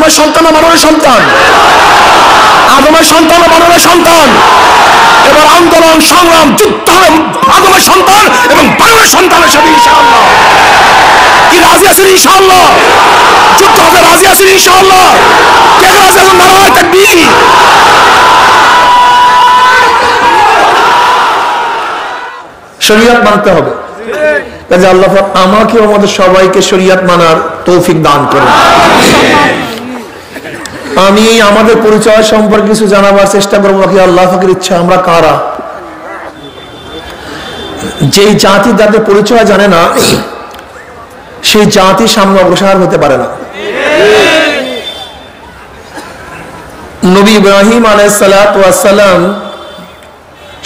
আদমের সন্তান না মানবের সন্তান? আদমের সন্তান না মানবের সন্তান? এবার আন্দোলন সংগ্রাম যুদ্ধ হবে আদমের সন্তান এবং মানবের সন্তানের সাথে ইনশাআল্লাহ। কি রাজি আছেন ইনশাআল্লাহ? যুদ্ধ হবে, রাজি আছেন ইনশাআল্লাহ? কে রাজি আছেন? নারায়ে তাকবীর। শরীয়ত মানতে হবে। কাজে আল্লাহ পাক আমাকে আমাদের সবাইকে শরীয়ত মানার তৌফিক দান করুন। আমি আমাদের পরিচয় সম্পর্কে কিছু জানাবার চেষ্টা করবো, কি আল্লাহ পাকের ইচ্ছা। আমরা কারা? যেই জাতি যাদের পরিচয় জানে না, সেই জাতির সামনে অগ্রসর হতে পারে না। নবী ইব্রাহিম আলাইহিস সালাতু ওয়াস সালাম,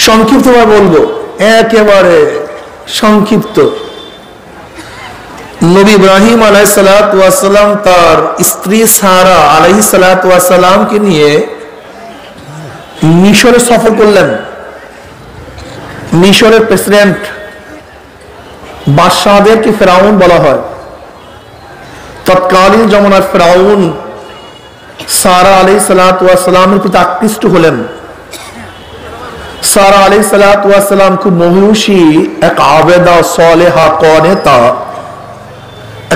সংক্ষিপ্তভাবে বলবো, একেবারে সংক্ষিপ্ত। নবী ইব্রাহিম আলাইহিস সালাতু ওয়াস সালাম তার স্ত্রী সারা আলাইহিস সালাতু ওয়াস সালামকে নিয়ে মিশরে সফর করলেন। মিশরের প্রেসিডেন্ট বাদশাহদেরকে ফেরাউন বলা হয়। তৎকালীন জমানার ফেরাউন সারা আলাইহিস সালাতু ওয়াস সালামের প্রতি আকৃষ্ট হলেন। সারা আলাইহিস সালাতু ওয়াস সালাম খুব মহিষী, এক আবেদা, সালেহা, কনেতা,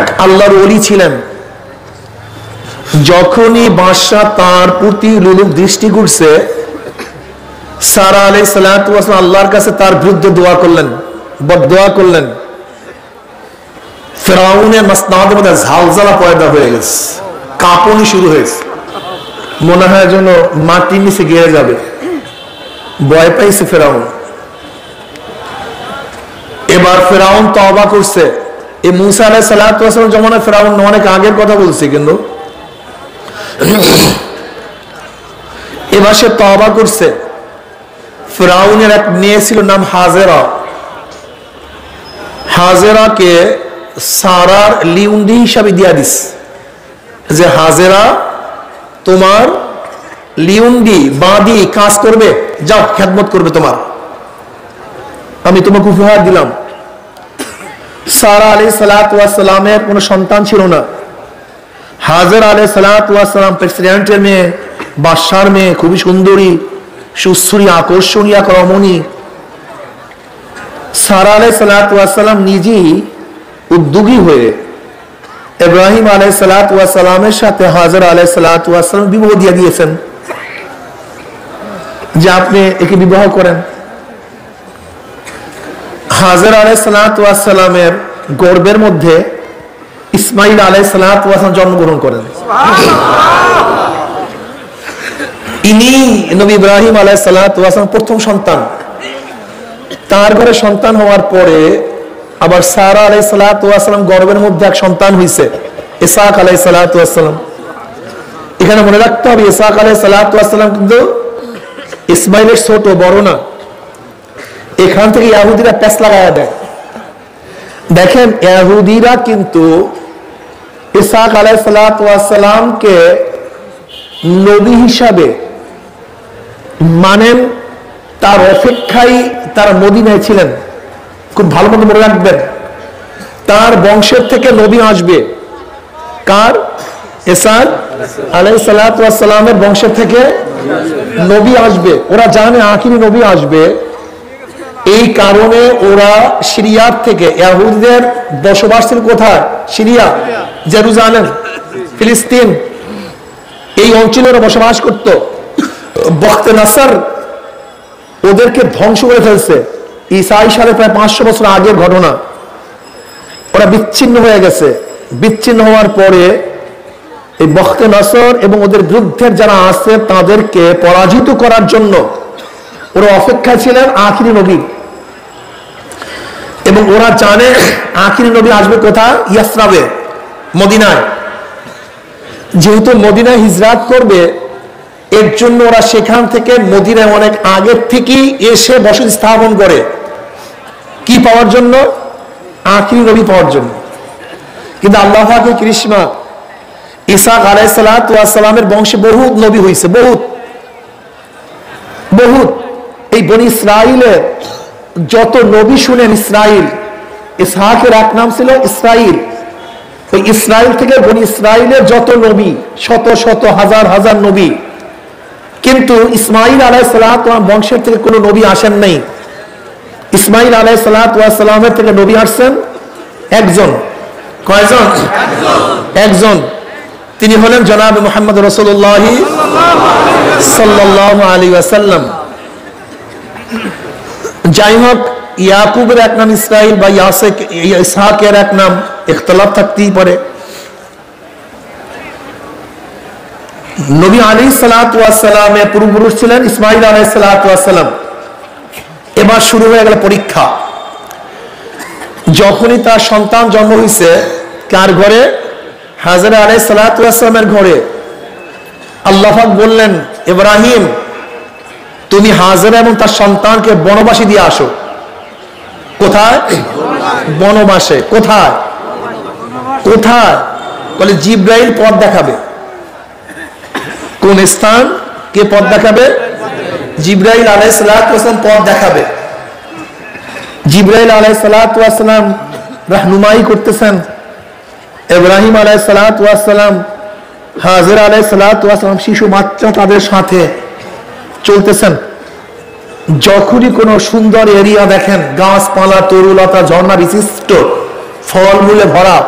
এক আল্লাহর ওলি ছিলেন। যখনই বাদশাহ তার প্রতি লোলুপ দৃষ্টি করছে, সারা আলাইহিস সালাতু ওয়াস সালাম আল্লাহর কাছে তার বিরুদ্ধে দোয়া করলেন, বদদোয়া করলেন। ফেরাউনের মাসনাদের মধ্যে ঝালঝালা পয়দা হয়ে গেছে, কাঁপুনি শুরু হয়েছে, মনে হয় যেন মাটির নিচে গিয়ে যাবে। ভয় পাইছে ফেরাউন। এবার ফেরাউন তওবা করছে। এই মুসা আলাইহিস সালাতু ওয়াস সালাম জমানায় ফেরাউন অনেক আগের কথা বলছে, কিন্তু এবার সে তওবা করছে। ফেরাউনের এক মেয়ে ছিল, নাম হাজেরা। হাজেরাকে সারার লিউন্ডি হিসাবে দিয়া দিস, যে হাজেরা তোমার লিউন্ডি বাঁধি কাজ করবে, যাও খেদমত করবে তোমার, আমি তোমাকে উপহার দিলাম। সারা আলাইহিস সালাতু ওয়াস সালামের কোনো সন্তান ছিল না। হাজেরা আলাইহিস সালাতু ওয়াস সালাম প্রেসিডেন্টের মেয়ে, বাদশার মেয়ে, খুবই সুন্দরী, সুশ্রী, আকর্ষণীয়, রমণী। সারা আলাইহিস সালাতু ওয়াস সালাম নিজেই উদ্যোগী হয়ে ইব্রাহিম আলাইহিস সালাতু ওয়াস সালামের সাথে হাজেরা আলাইহিস সালাতু ওয়াস সালাম বিবাহ দিয়ে দিয়েছেন, যে আপনি একে বিবাহ করেন। হাজেরা আলাইহিস সালাতু ওয়াস সালামের গর্ভের মধ্যে ইসমাইল আলাইহিস সালাতু ওয়াস সালাম জন্মগ্রহণ করেন। ইনি নবী ইব্রাহিম আলাইহিস সালাতু ওয়াস সালাম প্রথম সন্তান। তার ঘরে সন্তান হওয়ার পরে আবার সারা আলাইহিস সালাতু ওয়াস সালাম গর্ভের মধ্যে এক সন্তান হইছে, ইসহাক আলাইহিস সালাতু ওয়াস সালাম। এখানে মনে রাখতে হবে, ইসহাক আলাইহিস সালাতু ওয়াস সালাম কিন্তু ইসমাইলের ছোট, বড় না। এখান থেকে ইহুদিরা প্যাঁচ লাগায়া দেয়। দেখেন, ইহুদিরা কিন্তু ইসহাক আলাইহিস সালাতু ওয়াস সালামকে নবী হিসাবে মানেন, তার অপেক্ষায় তারা মদিনায় ছিলেন। খুব ভালো মতো মনে রাখবেন, তার বংশের থেকে নবী আসবে। কার? ইসহাক আলাইহিস সালাতু ওয়াস সালামের বংশের থেকে নবী আসবে। ওরা জানে আখিরি নবী আসবে, এই কারণে ওরা সিরিয়ার থেকে, ইহুদিদের বসবাস ছিল কোথায়? সিরিয়া, জেরুজালেম, ফিলিস্তিন, এই অঞ্চলে ওরা বসবাস করত। বখতে নাসর ওদেরকে ধ্বংস করে ফেলছে। ঈসা সালে প্রায় 500 বছর আগের ঘটনা। ওরা বিচ্ছিন্ন হয়ে গেছে। বিচ্ছিন্ন হওয়ার পরে এই বখতে নাসর এবং ওদের বিরুদ্ধে যারা আছে তাদেরকে পরাজিত করার জন্য ওরা অপেক্ষায় ছিলেন আখিরি নবী। এবং ওরা জানে আখিরি নবী আসবে কোথায়? ইয়াসরাবে, মদিনায়। যেহেতু মদিনায় হিজরত করবে, এর জন্য ওরা সেখান থেকে মদিনায় অনেক আগের থেকেই এসে বসতি স্থাপন করে। কি পাওয়ার জন্য? আখিরি নবী পাওয়ার জন্য। কিন্তু আল্লাহ পাকের কৃষ্ণা, ইসহাক আলাইহিস সালাতু ওয়াস সালামের বংশে বহুত নবী হয়েছে, বহুত বহুত। এই বনি ইসরাইলের যত নবী শুনেন, ইসরাইল, ইসহাকের এক নাম ছিল ইসরাইল, ওই ইসরায়েল থেকে বনি ইসরায়েলের যত নবী, শত শত হাজার হাজার নবী, কিন্তু ইসমাইল আলাইহিস সালাম বংশের থেকে কোনো নবী আসেন নাই। ইসমাইল আলাইহিস সালামের থেকে নবী আসছেন একজন। কয়জন? একজন। তিনি হলেন জনাব মুহাম্মদ রাসূলুল্লাহ সাল্লাল্লাহু আলাইহি ওয়াসাল্লাম। যাই হোক, ইয়াকুবের এক নাম ইসরাইল বা ইসহাকের এক নাম, ইখতিলাফ থাকতেই পারে। নবী আলাইহিস সালাতু ওয়াস সালামের পূর্বপুরুষ ছিলেন ইসমাইল আলাইহিস সালাতু ওয়াস সালাম। এবার শুরু হয়ে গেল পরীক্ষা। যখনই তার সন্তান জন্ম হয়েছে, কার ঘরে? হাজরা আলাইহিস সালাতু ওয়াস সালামের ঘরে। আল্লাহ পাক বললেন, ইব্রাহিম তুমি হাজরা এবং তার সন্তানকে বনবাসী দিয়ে আসো। কোথায়? বনবাসে। কোথায়? কোথায়? বলে জিব্রাইল পথ দেখাবে। কোন স্থান? কে পথ দেখাবে? জিব্রাইল আলাইহিস সালাতু ওয়াস সালাম পথ দেখাবে। জিব্রাইল আলাইহিস সালাতু ওয়াস সালাম রাহনুমাই করতেছেন। ইব্রাহিম আলাইহিস সালাতু ওয়াস সালাম, হাজরা আলাইহিস সালাতু ওয়াস সালাম শিশু বাচ্চা তাদের সাথে চলতেছেন। যখনই কোন সুন্দর এরিয়া দেখেন, গাছপালা, তরুলতা, ঝর্ণা বিশিষ্ট, ফলমূলে ভরা,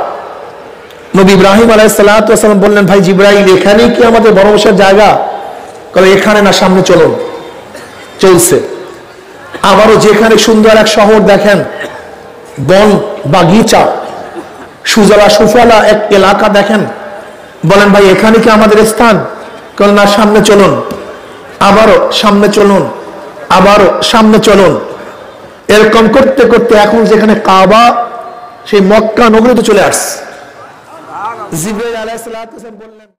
নবী ইব্রাহিম আলাইহিস সালাতু ওয়াস সালাম বললেন, ভাই জিব্রাইল এখানে কি আমাদের বনবাসের জায়গা? বলে এখানে না, সামনে চলুন। চলছে। আবারও যেখানে সুন্দর এক শহর দেখেন, বন বাগিচা, সুজলা সুফলা এক এলাকা দেখেন, বলেন ভাই এখানে কি আমাদের স্থান? বলেন না, সামনে চলুন। আবারও সামনে চলুন, আবারও সামনে চলুন। এরকম করতে করতে এখন যেখানে কাবা, সেই মক্কা নগরীতে চলে আসছে। জিবরাইল আলাইহিস সালাতু ওয়াস সালাম বললেন,